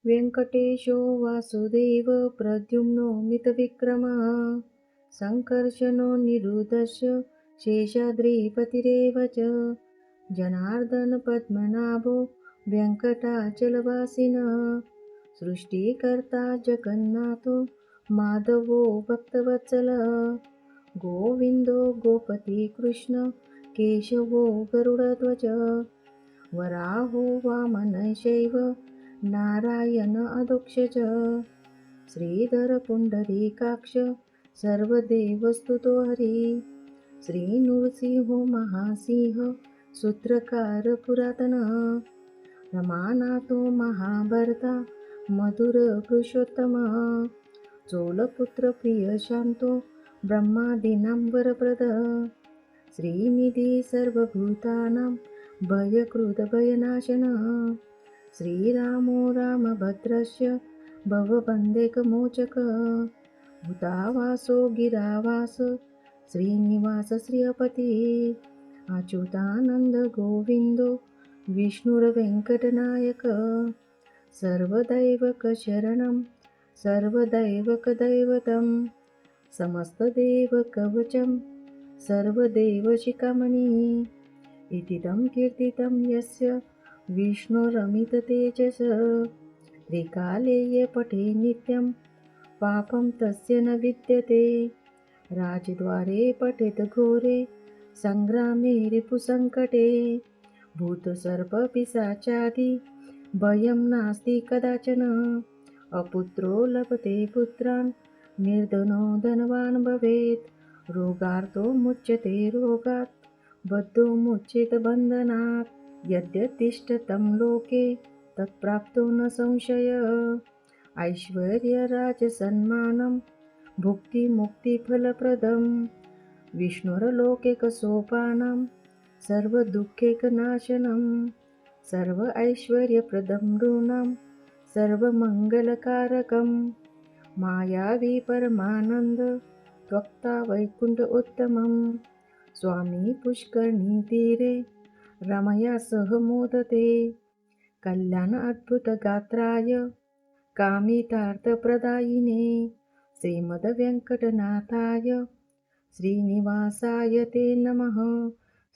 वेङ्कटेशो वासुदेव प्रद्युम्नो मितविक्रमः सङ्कर्षणो निरुद्धस्य शेषाद्रिपतिरेव च जनार्दनपद्मनाभो वेङ्कटाचलवासिनः सृष्टिकर्ता जगन्नाथो माधवो भक्तवत्सलः गोविन्दो गोपति कृष्ण केशवो गरुडध्वज वराहो वामनशैव नारायण अधोक्षज श्रीधर पुण्डरीकाक्ष सर्वदेवस्तुतो हरि श्रीनृसिंहो महासिंह सूत्रकार पुरातनः रमानाथो महाभर्ता मधुर पुरुषोत्तमः चोलपुत्र प्रियशान्तो ब्रह्मादीनां वरप्रदः श्रीनिधि सर्वभूतानां भयकृतभयनाशनः श्रीरामो रामभद्रस्य भवबन्धकमोचकः भूतावासो गिरावास श्रीनिवास श्रियपतिः अच्युतानन्द गोविन्दो विष्णुर्वेङ्कटनायकः सर्वदैवकशरणं सर्वदैवकदैवतं समस्तदेवकवचं सर्वदेवशिखामणिः इतीदं कीर्तितं यस्य विष्णुरमिततेजसः त्रिकाले ये पठे नित्यं पापं तस्य न विद्यते राजद्वारे पठेत घोरे सङ्ग्रामे रिपुसङ्कटे भूतसर्पपिशाचादि भयं नास्ति कदाचन अपुत्रो लभते पुत्रान् निर्धनो धनवान् भवेत् रोगार्तो मुच्यते रोगात् बद्धो मुच्येत बन्धनात् यद्यतिष्ठतं लोके तत्प्राप्तो न संशयः ऐश्वर्यराजसन्मानं भुक्तिमुक्तिफलप्रदम् विष्णुर्लोकैकसोपानं सर्वदुःखैकनाशनं सर्व ऐश्वर्यप्रदं नृणां सर्वमङ्गलकारकं मायावी परमानन्द त्वक्ता वैकुण्ठ उत्तमं स्वामी पुष्करणीतीरे रमया सह मोदते कल्याण अद्भुतगात्राय कामितार्थप्रदायिने श्रीमद्वेङ्कटनाथाय श्रीनिवासाय ते नमः।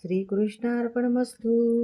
श्रीकृष्णार्पणमस्तु।